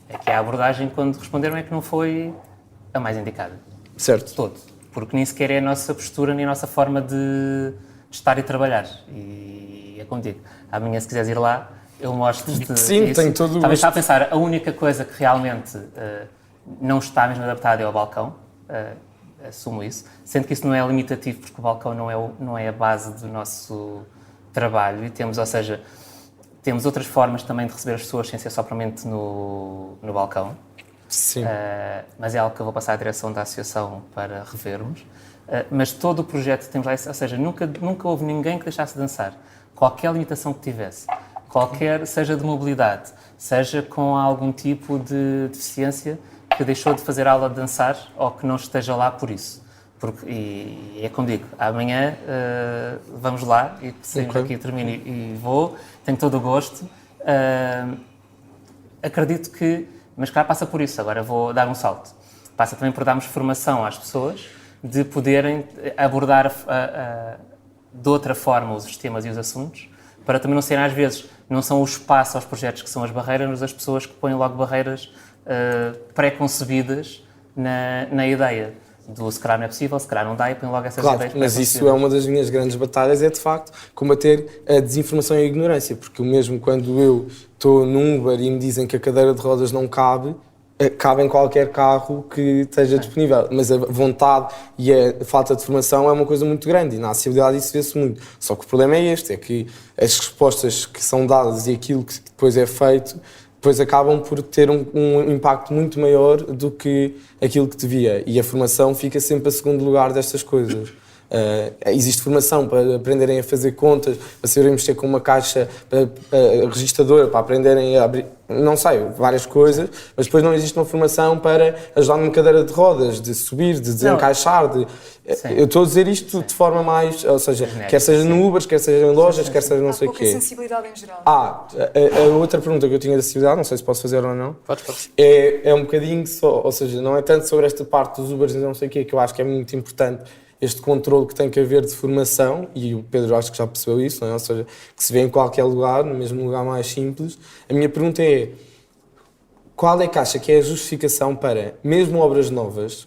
é que a abordagem, quando responderam, é que não foi a mais indicada. Certo. Todo. Porque nem sequer é a nossa postura, nem a nossa forma de estar e trabalhar. E é contigo. Amanhã, se quiseres ir lá, eu mostro-te. Sim, isso. tenho todo o Talvez está a pensar, a única coisa que realmente não está mesmo adaptada é ao balcão. Assumo isso, sendo que isso não é limitativo porque o balcão não é a base do nosso trabalho e temos, ou seja, temos outras formas também de receber as pessoas sem ser só propriamente no balcão. Sim. Mas é algo que eu vou passar à direção da associação para revermos. Mas todo o projeto temos lá, ou seja, nunca houve ninguém que deixasse de dançar. Qualquer limitação que tivesse, seja de mobilidade, seja com algum tipo de deficiência, que deixou de fazer aula de dançar ou que não esteja lá por isso. E é como digo, amanhã vamos lá e saímos aqui, termino e vou, tenho todo o gosto. Acredito que, mas claro, passa por isso, agora vou dar um salto. Passa também por darmos formação às pessoas de poderem abordar de outra forma os temas e os assuntos, para também não serem às vezes, não são o espaço aos projetos que são as barreiras, mas as pessoas que põem logo barreiras pré-concebidas na ideia do se calhar não é possível, se calhar não dá e põe logo essas ideias pré-concebidas. Mas isso é uma das minhas grandes batalhas, é de facto combater a desinformação e a ignorância, porque mesmo quando eu estou num Uber e me dizem que a cadeira de rodas não cabe em qualquer carro que esteja disponível, mas a vontade e a falta de formação é uma coisa muito grande e na acessibilidade isso vê-se muito. Só que o problema é este, é que as respostas que são dadas e aquilo que depois é feito depois acabam por ter um impacto muito maior do que aquilo que devia. E a formação fica sempre a segundo lugar destas coisas. Existe formação para aprenderem a fazer contas, para saberem mexer com uma caixa registradora, para aprenderem a abrir, não sei, várias coisas, mas depois não existe uma formação para ajudar numa cadeira de rodas, de subir, de desencaixar. Eu estou a dizer isto de forma mais, ou seja, quer seja no Uber, quer seja em lojas, quer seja não sei o quê. Há pouca sensibilidade em geral. A outra pergunta que eu tinha da acessibilidade, não sei se posso fazer ou não. Podes. É um bocadinho só, ou seja, não é tanto sobre esta parte dos Ubers e não sei o quê, que eu acho que é muito importante este controle que tem que haver de formação, e o Pedro acho que já percebeu isso, não é? Ou seja, que se vê em qualquer lugar, no mesmo lugar mais simples. A minha pergunta é, qual é que acha que é a justificação para, mesmo obras novas,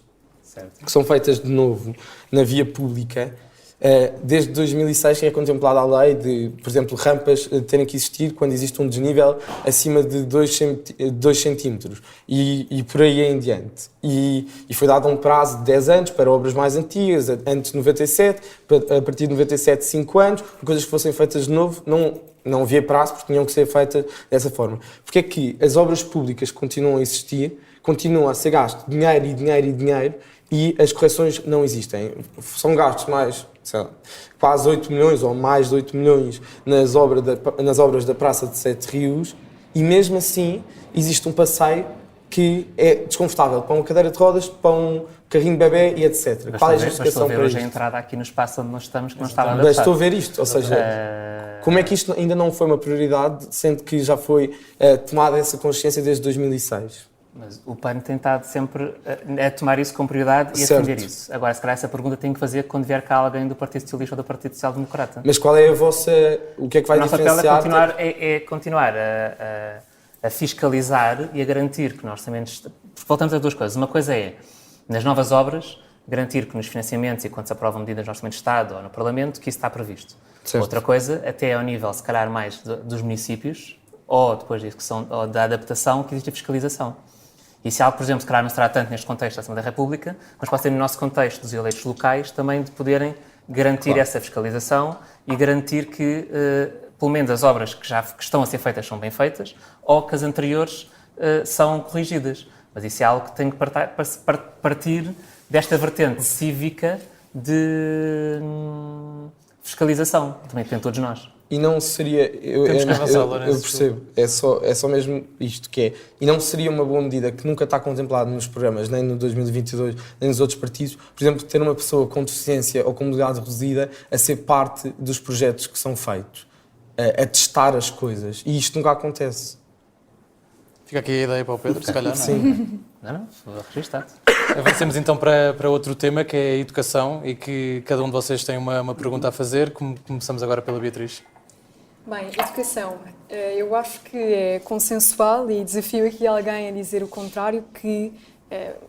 que são feitas de novo na via pública, desde 2006 é contemplada a lei de, por exemplo, rampas terem que existir quando existe um desnível acima de 2 centímetros e por aí em diante. E foi dado um prazo de 10 anos para obras mais antigas, antes de 97, a partir de 97, 5 anos, coisas que fossem feitas de novo, não havia prazo porque tinham que ser feitas dessa forma. Porque é que as obras públicas continuam a existir, continuam a ser gasto dinheiro e dinheiro e dinheiro, e as correções não existem. São gastos mais, sei lá, quase 8 milhões ou mais de 8 milhões nas obras da Praça de Sete Rios e mesmo assim existe um passeio que é desconfortável para uma cadeira de rodas, para um carrinho de bebê e etc. Qual é a justificação para isto? A entrada aqui no espaço onde nós estamos que não estava adaptado. Mas estou a ver isto, ou seja, como é que isto ainda não foi uma prioridade, sendo que já foi tomada essa consciência desde 2006? Mas o PAN tem estado sempre a tomar isso com prioridade e a defender isso. Agora, se calhar essa pergunta tem que fazer quando vier cá alguém do Partido Socialista ou do Partido Social Democrata. Mas qual é a vossa... O que é que vai diferenciar? O nosso papel é continuar a fiscalizar e a garantir que nós também... Voltamos a duas coisas. Uma coisa é, nas novas obras, garantir que nos financiamentos e quando se aprovam medidas no Orçamento de Estado ou no Parlamento, que isso está previsto. Certo. Outra coisa, até ao nível, se calhar, mais dos municípios, ou depois disso, ou da adaptação, que existe a fiscalização. E se algo, por exemplo, se calhar não será tanto neste contexto da Assembleia da República, mas pode ser no nosso contexto dos eleitos locais também de poderem garantir essa fiscalização e garantir que, pelo menos, as obras que estão a ser feitas são bem feitas ou que as anteriores são corrigidas. Mas isso é algo que tem que partir desta vertente cívica de fiscalização, que também tem todos nós. E não seria, eu percebo, é só mesmo isto que é, e não seria uma boa medida que nunca está contemplado nos programas, nem no 2022, nem nos outros partidos, por exemplo, ter uma pessoa com deficiência ou com mobilidade reduzida a ser parte dos projetos que são feitos, a testar as coisas, e isto nunca acontece. Fica aqui a ideia para o Pedro, se calhar, não é? Sim. Não, registado. Avancemos então para outro tema, que é a educação, e que cada um de vocês tem uma pergunta a fazer. Começamos agora pela Beatriz. Bem, educação. Eu acho que é consensual e desafio aqui alguém a dizer o contrário, que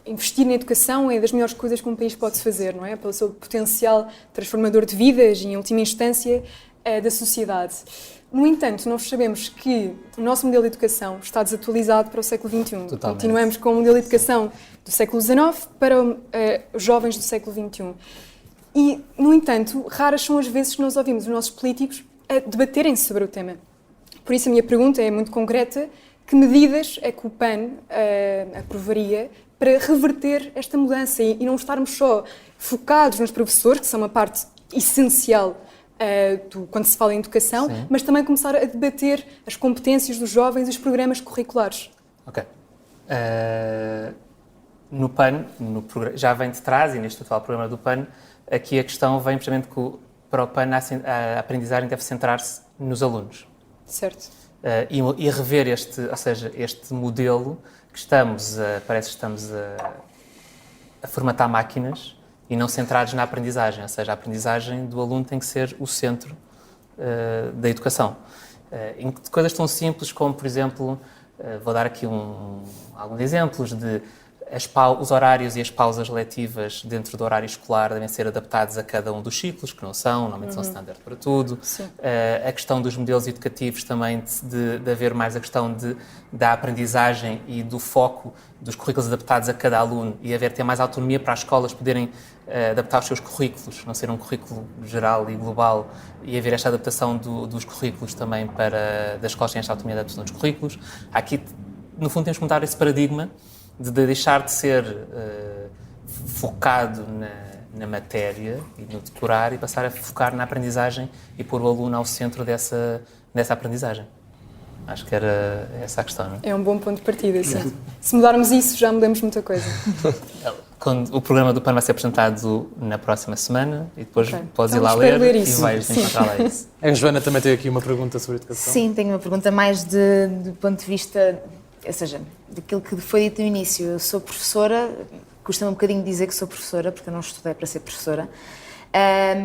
investir na educação é das melhores coisas que um país pode fazer, não é? Pelo seu potencial transformador de vidas e, em última instância, da sociedade. No entanto, nós sabemos que o nosso modelo de educação está desatualizado para o século XXI. Totalmente. Continuamos com o modelo de educação do século XIX para os jovens do século XXI. E, no entanto, raras são as vezes que nós ouvimos os nossos políticos a debaterem-se sobre o tema. Por isso, a minha pergunta é muito concreta. Que medidas é que o PAN aprovaria para reverter esta mudança e não estarmos só focados nos professores, que são uma parte essencial quando se fala em educação, sim, mas também começar a debater as competências dos jovens e os programas curriculares? Ok. No PAN, já vem de trás, e neste atual programa do PAN, aqui a questão vem precisamente que para o PAN a aprendizagem deve centrar-se nos alunos. Certo. E rever este modelo que parece que estamos a formatar máquinas e não centrados na aprendizagem, ou seja, a aprendizagem do aluno tem que ser o centro da educação. Em coisas tão simples como, por exemplo, vou dar aqui alguns exemplos de os horários e as pausas letivas dentro do horário escolar devem ser adaptados a cada um dos ciclos, que não são, normalmente são standard para tudo. A questão dos modelos educativos também, de haver mais a questão da aprendizagem e do foco dos currículos adaptados a cada aluno e ter mais autonomia para as escolas poderem adaptar os seus currículos, não ser um currículo geral e global, e haver esta adaptação dos currículos também das escolas terem esta autonomia de adaptação dos currículos. Aqui, no fundo, temos que mudar esse paradigma de deixar de ser focado na matéria e no decorar e passar a focar na aprendizagem e pôr o aluno ao centro dessa aprendizagem. Acho que era essa a questão, não é? É um bom ponto de partida, sim. Se mudarmos isso, já mudamos muita coisa. O programa do PAN vai ser apresentado na próxima semana e depois podes ir lá ler e vais encontrar lá isso. A Joana também tem aqui uma pergunta sobre educação. Sim, tenho uma pergunta mais do ponto de vista, ou seja, daquilo que foi dito no início. Eu sou professora, custa-me um bocadinho dizer que sou professora, porque eu não estudei para ser professora,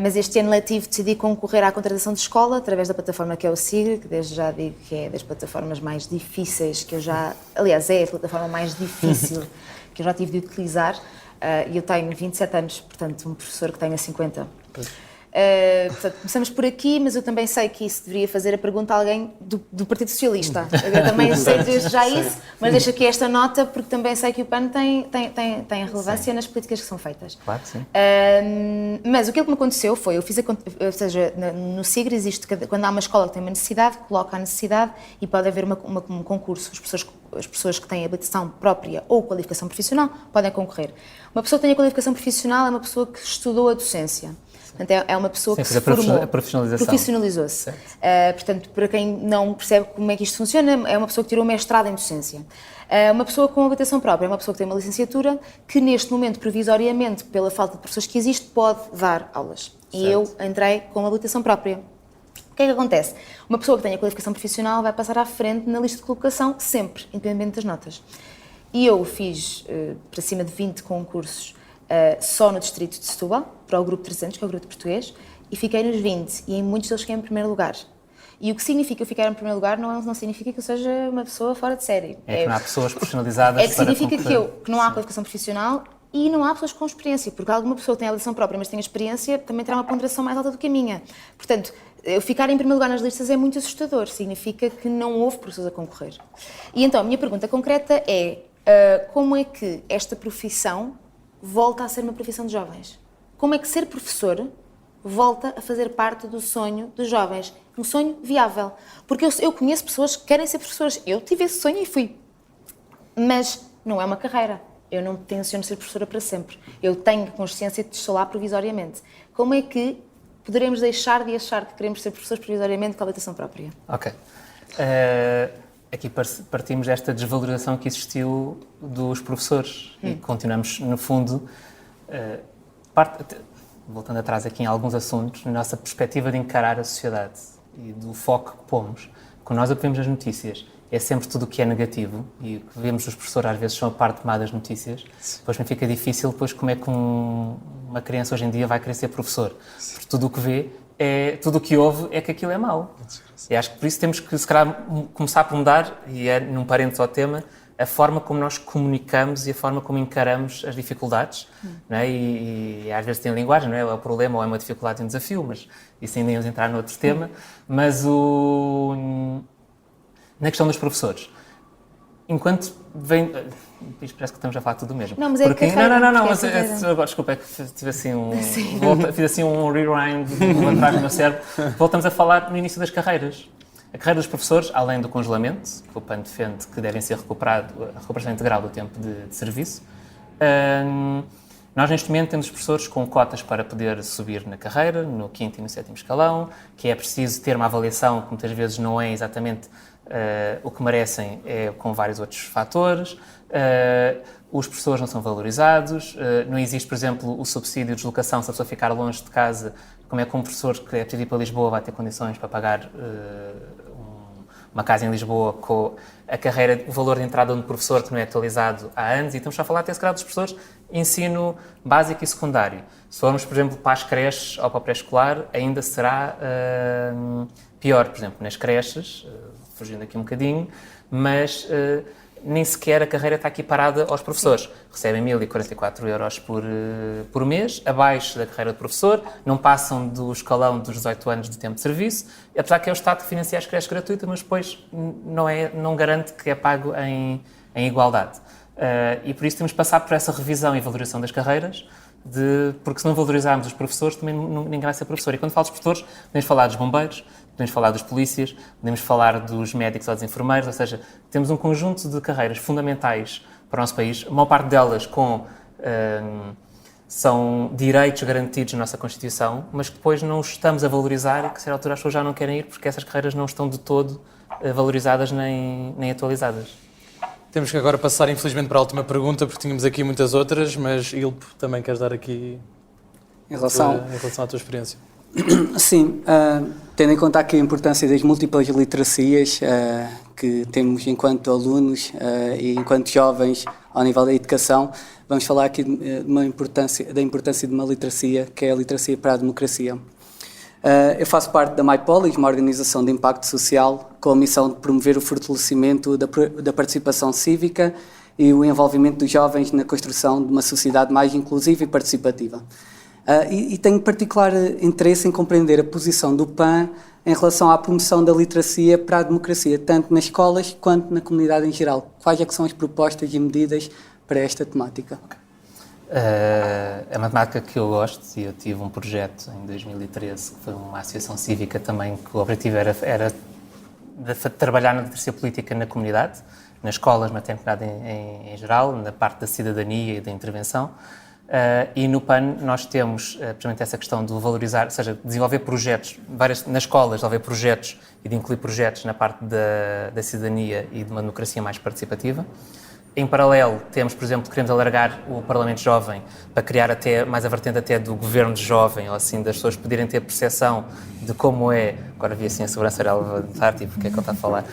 mas este ano letivo decidi concorrer à contratação de escola através da plataforma que é o SIGRE, que desde já digo que é das plataformas mais difíceis que eu já... Aliás, é a plataforma mais difícil que eu já tive de utilizar, e eu tenho 27 anos, portanto, um professor que tenha 50. Portanto, começamos por aqui, mas eu também sei que isso deveria fazer a pergunta a alguém do Partido Socialista. Eu também sei desde já isso, mas deixo aqui esta nota porque também sei que o PAN tem relevância nas políticas que são feitas. Claro que sim. Mas o que me aconteceu foi, ou seja, no SIGRE existe, quando há uma escola que tem uma necessidade, coloca a necessidade e pode haver um concurso. As pessoas que têm habilitação própria ou qualificação profissional podem concorrer. Uma pessoa que tem a qualificação profissional é uma pessoa que estudou a docência. Portanto, é uma pessoa que se formou, profissionalizou-se. Portanto, para quem não percebe como é que isto funciona, é uma pessoa que tirou mestrado em docência. Uma pessoa com habilitação própria é uma pessoa que tem uma licenciatura que, neste momento, provisoriamente, pela falta de professores que existe, pode dar aulas. E eu entrei com uma habilitação própria. O que é que acontece? Uma pessoa que tem a qualificação profissional vai passar à frente na lista de colocação, sempre, independente das notas. E eu fiz para cima de 20 concursos só no distrito de Setúbal, para o grupo 300, que é o grupo português, e fiquei nos 20, e em muitos deles fiquei em primeiro lugar. E o que significa eu ficar em primeiro lugar não significa que eu seja uma pessoa fora de série. É que não há pessoas profissionalizadas para significa que não há qualificação profissional e não há pessoas com experiência, porque alguma pessoa que tem a habilitação própria, mas tem experiência, também terá uma ponderação mais alta do que a minha. Portanto, eu ficar em primeiro lugar nas listas é muito assustador, significa que não houve professores a concorrer. E então, a minha pergunta concreta é, como é que esta profissão volta a ser uma profissão de jovens? Como é que ser professor volta a fazer parte do sonho dos jovens? Um sonho viável. Porque eu conheço pessoas que querem ser professores. Eu tive esse sonho e fui. Mas não é uma carreira. Eu não tenciono ser professora para sempre. Eu tenho consciência de que estou lá provisoriamente. Como é que poderemos deixar de achar que queremos ser professores provisoriamente com a habilitação própria? Ok. Aqui partimos desta desvalorização que existiu dos professores e continuamos, no fundo, voltando atrás aqui em alguns assuntos, na nossa perspectiva de encarar a sociedade e do foco que pomos. Quando nós vemos as notícias, é sempre tudo o que é negativo e o que vemos os professores às vezes são a parte má das notícias. Depois me fica difícil depois como é que uma criança hoje em dia vai querer ser professor. Porque tudo o que vê, tudo o que ouve é que aquilo é mau. E acho que por isso temos que, se calhar, começar por mudar, e é num parênteses ao tema, a forma como nós comunicamos e a forma como encaramos as dificuldades. Não é? E às vezes tem linguagem, não é? É o problema ou é uma dificuldade e um desafio, mas isso ainda íamos entrar noutro tema. Mas na questão dos professores, enquanto vem... Isto parece que estamos a falar tudo o mesmo. Não, mas é porque, carreira, não, mas desculpa, é que tive assim fiz assim um rewind atrás no meu cérebro. Voltamos a falar no início das carreiras. A carreira dos professores, além do congelamento, que o PAN defende que devem ser a recuperação integral do tempo de serviço, nós neste momento temos professores com cotas para poder subir na carreira, no 5º e no 7º escalão, que é preciso ter uma avaliação que muitas vezes não é exatamente o que merecem, é com vários outros fatores. Os professores não são valorizados, não existe, por exemplo, o subsídio de deslocação se a pessoa ficar longe de casa. Como é que um professor que é preciso ir para Lisboa vai ter condições para pagar uma casa em Lisboa com a carreira, o valor de entrada de um professor que não é atualizado há anos, e estamos a falar até se calhar dos professores ensino básico e secundário. Se formos, por exemplo, para as creches ou para o pré-escolar, ainda será pior. Por exemplo, nas creches, fugindo aqui um bocadinho, mas nem sequer a carreira está equiparada aos professores. Recebem 1.044 euros por mês, abaixo da carreira de professor, não passam do escalão dos 18 anos de tempo de serviço, apesar que é o Estado que financia as creches gratuitas, mas depois não garante que é pago em igualdade. E por isso temos de passar por essa revisão e valorização das carreiras, porque se não valorizarmos os professores, também ninguém vai ser professor. E quando falo dos professores, podemos falar dos bombeiros, podemos falar dos polícias, podemos falar dos médicos ou dos enfermeiros, ou seja, temos um conjunto de carreiras fundamentais para o nosso país, a maior parte delas são direitos garantidos na nossa Constituição, mas que depois não estamos a valorizar e que, a certa altura, as pessoas já não querem ir porque essas carreiras não estão de todo valorizadas nem atualizadas. Temos que agora passar, infelizmente, para a última pergunta, porque tínhamos aqui muitas outras, mas Ilpo, também queres dar aqui Em relação à tua experiência? Sim, tendo em conta aqui a importância das múltiplas literacias que temos enquanto alunos e enquanto jovens ao nível da educação, vamos falar aqui da importância de uma literacia, que é a literacia para a democracia. Eu faço parte da MyPolis, uma organização de impacto social com a missão de promover o fortalecimento da participação cívica e o envolvimento dos jovens na construção de uma sociedade mais inclusiva e participativa. E tenho particular interesse em compreender a posição do PAN em relação à promoção da literacia para a democracia, tanto nas escolas quanto na comunidade em geral. Quais é que são as propostas e medidas para esta temática? É uma temática que eu gosto e eu tive um projeto em 2013 que foi uma associação cívica também, que o objetivo era de trabalhar na literacia política na comunidade, nas escolas, na maternidade em geral, na parte da cidadania e da intervenção. E no PAN nós temos precisamente essa questão de valorizar, ou seja, desenvolver projetos, nas escolas, desenvolver projetos e de incluir projetos na parte da cidadania e de uma democracia mais participativa. Em paralelo, temos, por exemplo, queremos alargar o Parlamento Jovem para criar até mais a vertente até do governo de jovem, ou assim, das pessoas poderem ter percepção de como é, agora vi assim a sobrancelha levantar, tipo, o que é que ele está a falar,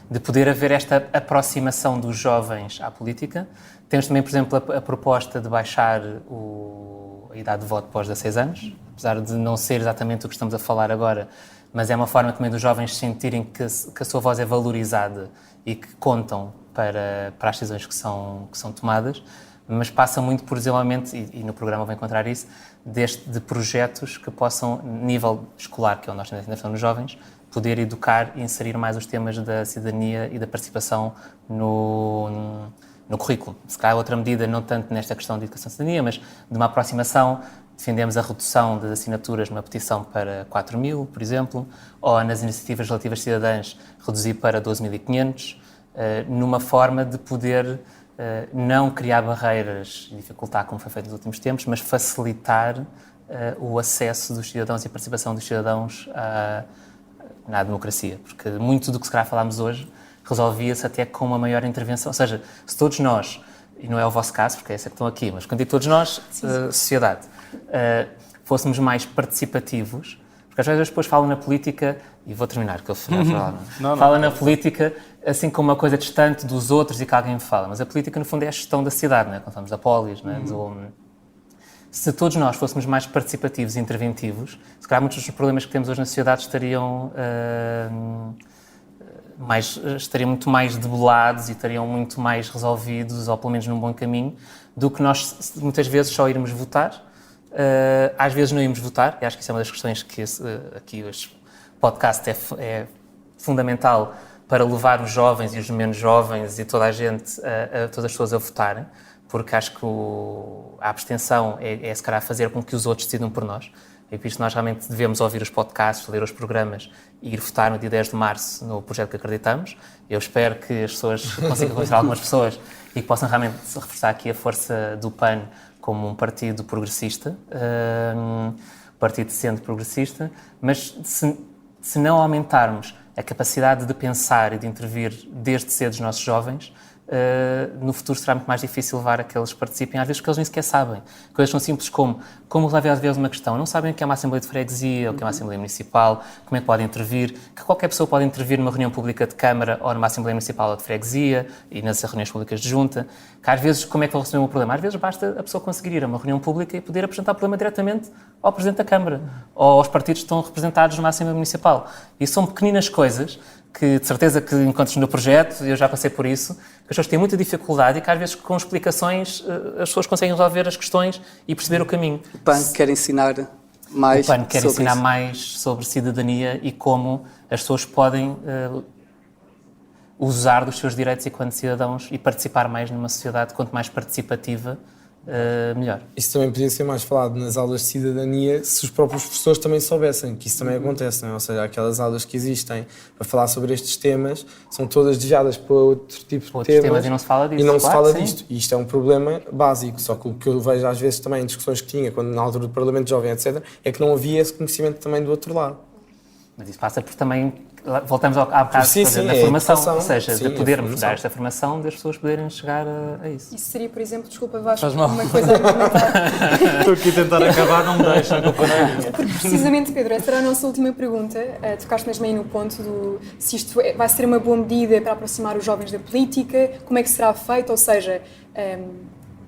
de poder haver esta aproximação dos jovens à política. Temos também, por exemplo, a proposta de baixar a idade de voto após 16 anos, apesar de não ser exatamente o que estamos a falar agora, mas é uma forma também dos jovens sentirem que a sua voz é valorizada e que contam para as decisões que são tomadas, mas passa muito por desenvolvimento, e no programa vou encontrar isso, de projetos que possam, nível escolar, que é onde nós temos a atenção nos jovens, poder educar e inserir mais os temas da cidadania e da participação no currículo. Se calhar outra medida, não tanto nesta questão de educação e cidadania, mas de uma aproximação defendemos a redução das assinaturas numa petição para 4.000, por exemplo, ou nas iniciativas relativas cidadãs reduzir para 12.500, numa forma de poder não criar barreiras e dificultar, como foi feito nos últimos tempos, mas facilitar o acesso dos cidadãos e a participação dos cidadãos na democracia. Porque muito do que se calhar falámos hoje resolvia-se até com uma maior intervenção. Ou seja, se todos nós, e não é o vosso caso, porque é esse que estão aqui, mas quando digo todos nós, sociedade, fôssemos mais participativos, porque às vezes as pessoas falam na política, e vou terminar, que eu falo na política assim como uma coisa distante dos outros e que alguém me fala, mas a política no fundo é a gestão da cidade, não é? Quando falamos da polis, não é? Se todos nós fôssemos mais participativos e interventivos, se calhar muitos dos problemas que temos hoje na sociedade estariam muito mais debelados e estariam muito mais resolvidos, ou pelo menos num bom caminho, do que nós muitas vezes só irmos votar. Às vezes não irmos votar, e acho que isso é uma das questões que aqui este podcast é fundamental para levar os jovens e os menos jovens e toda a gente, todas as pessoas a votarem, porque acho que a abstenção é se calhar fazer com que os outros decidam por nós. E por isso nós realmente devemos ouvir os podcasts, ler os programas e ir votar no dia 10 de março no projeto que acreditamos. Eu espero que as pessoas consigam convencer algumas pessoas e que possam realmente reforçar aqui a força do PAN como um partido progressista, partido de centro progressista, mas se não aumentarmos a capacidade de pensar e de intervir desde cedo os nossos jovens, no futuro será muito mais difícil levar a que eles participem, às vezes porque eles nem sequer sabem. Coisas tão simples como resolver às vezes uma questão. Não sabem o que é uma Assembleia de Freguesia, o que é uma Assembleia Municipal, como é que podem intervir, que qualquer pessoa pode intervir numa reunião pública de Câmara ou numa Assembleia Municipal ou de Freguesia e nas reuniões públicas de Junta. Que às vezes, como é que vão resolver um problema? Às vezes basta a pessoa conseguir ir a uma reunião pública e poder apresentar o problema diretamente ao Presidente da Câmara ou aos partidos que estão representados numa Assembleia Municipal. E são pequeninas coisas que, de certeza, que encontras no projeto, eu já passei por isso, que as pessoas têm muita dificuldade e que às vezes com explicações as pessoas conseguem resolver as questões e perceber o caminho. O PAN quer ensinar mais o PAN quer sobre ensinar isso. mais sobre cidadania e como as pessoas podem usar dos seus direitos enquanto cidadãos e participar mais numa sociedade. Quanto mais participativa, melhor. Isso também podia ser mais falado nas aulas de cidadania se os próprios professores também soubessem, que isso também acontece, não é? Ou seja, aquelas aulas que existem para falar sobre estes temas são todas desviadas para outro tipo de temas e não se fala disso. E não se fala sim. disto. E isto é um problema básico, só que o que eu vejo às vezes também em discussões que tinha, quando na altura do Parlamento Jovem, etc., é que não havia esse conhecimento também do outro lado. Mas isso passa por também, voltamos ao bocado da formação, ou seja, de podermos dar esta formação, das pessoas poderem chegar a isso. Isso seria, por exemplo, desculpa Vasco, Faz mal. uma coisa a comentar. Estou aqui a tentar acabar, não me deixa, a culpa não é minha. Porque precisamente, Pedro, essa era a nossa última pergunta. Tocaste mesmo aí no ponto do se isto vai ser uma boa medida para aproximar os jovens da política, como é que será feito, ou seja,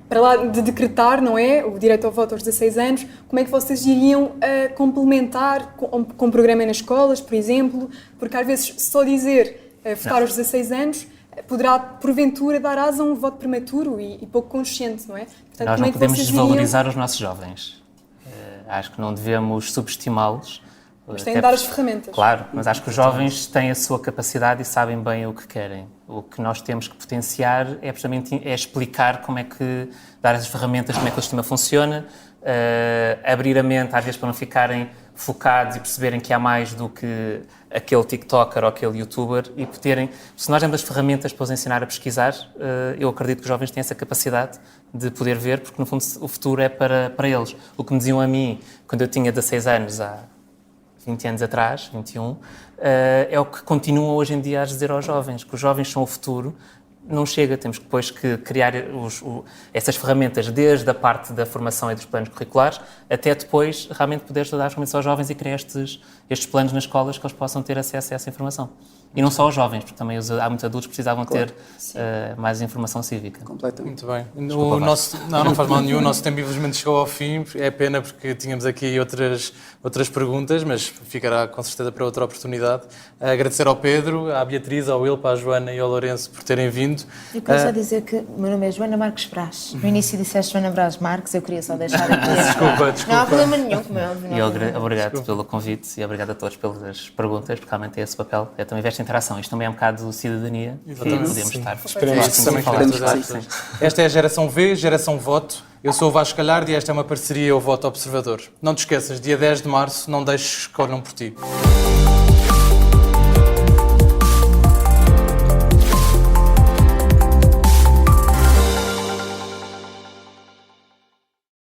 para lá de decretar, não é, o direito ao voto aos 16 anos, como é que vocês iriam complementar com um programa nas escolas, por exemplo, porque às vezes só dizer votar aos 16 anos poderá, porventura, dar asa a um voto prematuro e pouco consciente, não é? Portanto, Nós como não é que podemos vocês desvalorizar os nossos jovens. Acho que não devemos subestimá-los. Mas têm de dar as ferramentas. Claro, mas acho que os jovens têm a sua capacidade e sabem bem o que querem. O que nós temos que potenciar é precisamente explicar como é que, dar as ferramentas, como é que o sistema funciona, abrir a mente, às vezes para não ficarem focados e perceberem que há mais do que aquele TikToker ou aquele YouTuber e poderem, se nós damos as ferramentas para os ensinar a pesquisar, eu acredito que os jovens têm essa capacidade de poder ver, porque no fundo o futuro é para eles. O que me diziam a mim, quando eu tinha 16 anos, há 20 anos atrás, 21, é o que continuam hoje em dia a dizer aos jovens, que os jovens são o futuro. Não chega, temos depois que criar essas ferramentas desde a parte da formação e dos planos curriculares até depois realmente poder dar as ferramentas aos jovens e criar estes planos nas escolas que eles possam ter acesso a essa informação. E não só aos jovens, porque também há muitos adultos que precisavam ter mais informação cívica. Completamente. Muito bem. Não faz mal nenhum. O nosso tempo infelizmente chegou ao fim. É pena porque tínhamos aqui outras perguntas, mas ficará com certeza para outra oportunidade. Agradecer ao Pedro, à Beatriz, ao Ilpa, à Joana e ao Lourenço por terem vindo. bem-vindo. Eu queria só dizer que o meu nome é Joana Marques Brás. No início disseste Joana Brás Marques, eu queria só deixar aqui. Desculpa. Não há problema nenhum, como é óbvio. E obrigado pelo convite e obrigado a todos pelas perguntas, porque realmente é esse papel, é também esta interação. Isto também é um bocado de cidadania, que podemos estar Esperemos que também falar. queremos Claro, ajudar. sim. Esta é a Geração V, Geração Voto. Eu sou o Vasco Galhardo e esta é uma parceria Eu Voto Observador. Não te esqueças, dia 10 de março, não deixes que escolham por ti.